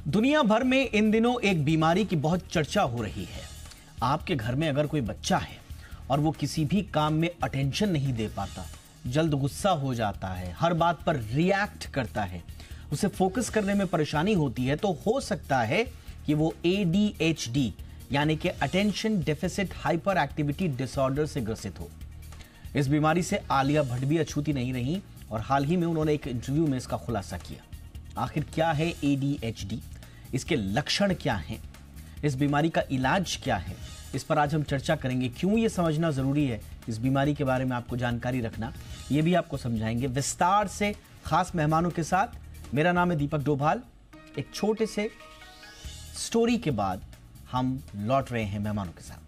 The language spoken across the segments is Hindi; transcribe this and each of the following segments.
दुनिया भर में इन दिनों एक बीमारी की बहुत चर्चा हो रही है। आपके घर में अगर कोई बच्चा है और वो किसी भी काम में अटेंशन नहीं दे पाता, जल्द गुस्सा हो जाता है, हर बात पर रिएक्ट करता है, उसे फोकस करने में परेशानी होती है, तो हो सकता है कि वो ADHD यानी कि attention deficit hyper activity disorder से ग्रसित हो। इस बीमारी से आलिया भट्ट भी अछूती नहीं रही और हाल ही में उन्होंने एक इंटरव्यू में इसका खुलासा किया। आखिर क्या है ADHD, इसके लक्षण क्या हैं, इस बीमारी का इलाज क्या है, इस पर आज हम चर्चा करेंगे। क्यों ये समझना जरूरी है, इस बीमारी के बारे में आपको जानकारी रखना, ये भी आपको समझाएंगे विस्तार से खास मेहमानों के साथ। मेरा नाम है दीपक डोभाल। एक छोटे से स्टोरी के बाद हम लौट रहे हैं मेहमानों के साथ।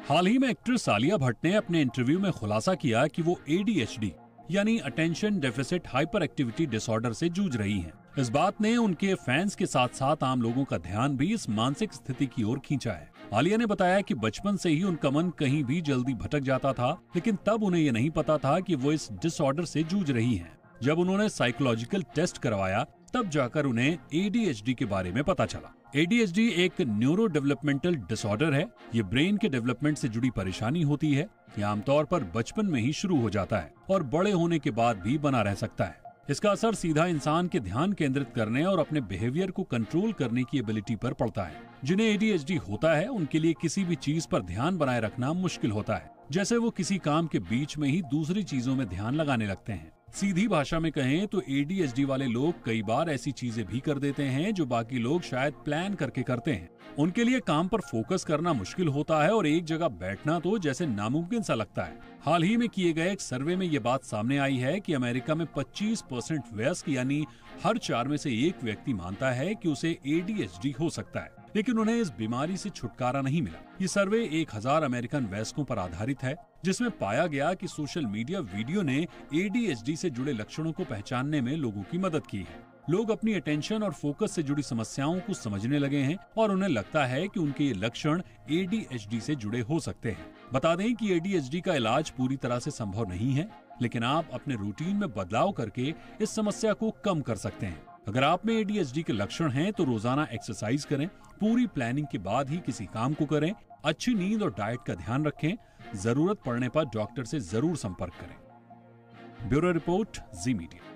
हाल ही में एक्ट्रेस आलिया भट्ट ने अपने इंटरव्यू में खुलासा किया कि वो ADHD यानी attention deficit hyper activity disorder से जूझ रही हैं। इस बात ने उनके फैंस के साथ साथ आम लोगों का ध्यान भी इस मानसिक स्थिति की ओर खींचा है। आलिया ने बताया कि बचपन से ही उनका मन कहीं भी जल्दी भटक जाता था, लेकिन तब उन्हें ये नहीं पता था कि वो इस डिसऑर्डर से जूझ रही हैं। जब उन्होंने साइकोलॉजिकल टेस्ट करवाया, तब जाकर उन्हें ADHD के बारे में पता चला। ADHD एक न्यूरो डेवलपमेंटल डिसऑर्डर है। ये ब्रेन के डेवलपमेंट से जुड़ी परेशानी होती है। ये आमतौर पर बचपन में ही शुरू हो जाता है और बड़े होने के बाद भी बना रह सकता है। इसका असर सीधा इंसान के ध्यान केंद्रित करने और अपने बिहेवियर को कंट्रोल करने की एबिलिटी पर पड़ता है। जिन्हें ADHD होता है, उनके लिए किसी भी चीज पर ध्यान बनाए रखना मुश्किल होता है, जैसे वो किसी काम के बीच में ही दूसरी चीजों में ध्यान लगाने लगते हैं। सीधी भाषा में कहें तो ADHD वाले लोग कई बार ऐसी चीजें भी कर देते हैं जो बाकी लोग शायद प्लान करके करते हैं। उनके लिए काम पर फोकस करना मुश्किल होता है और एक जगह बैठना तो जैसे नामुमकिन सा लगता है। हाल ही में किए गए एक सर्वे में ये बात सामने आई है कि अमेरिका में 25% वयस्क यानी हर 4 में से एक व्यक्ति मानता है कि उसे ADHD हो सकता है, लेकिन उन्हें इस बीमारी से छुटकारा नहीं मिला। ये सर्वे 1000 अमेरिकन वयस्कों पर आधारित है, जिसमें पाया गया कि सोशल मीडिया वीडियो ने ADHD से जुड़े लक्षणों को पहचानने में लोगों की मदद की है। लोग अपनी अटेंशन और फोकस से जुड़ी समस्याओं को समझने लगे हैं और उन्हें लगता है कि उनके ये लक्षण ADHD से जुड़े हो सकते हैं। बता दें कि ADHD का इलाज पूरी तरह से संभव नहीं है, लेकिन आप अपने रूटीन में बदलाव करके इस समस्या को कम कर सकते हैं। अगर आप में ADHD के लक्षण हैं तो रोजाना एक्सरसाइज करें, पूरी प्लानिंग के बाद ही किसी काम को करें, अच्छी नींद और डाइट का ध्यान रखें, जरूरत पड़ने पर डॉक्टर से जरूर संपर्क करें। ब्यूरो रिपोर्ट, जी मीडिया।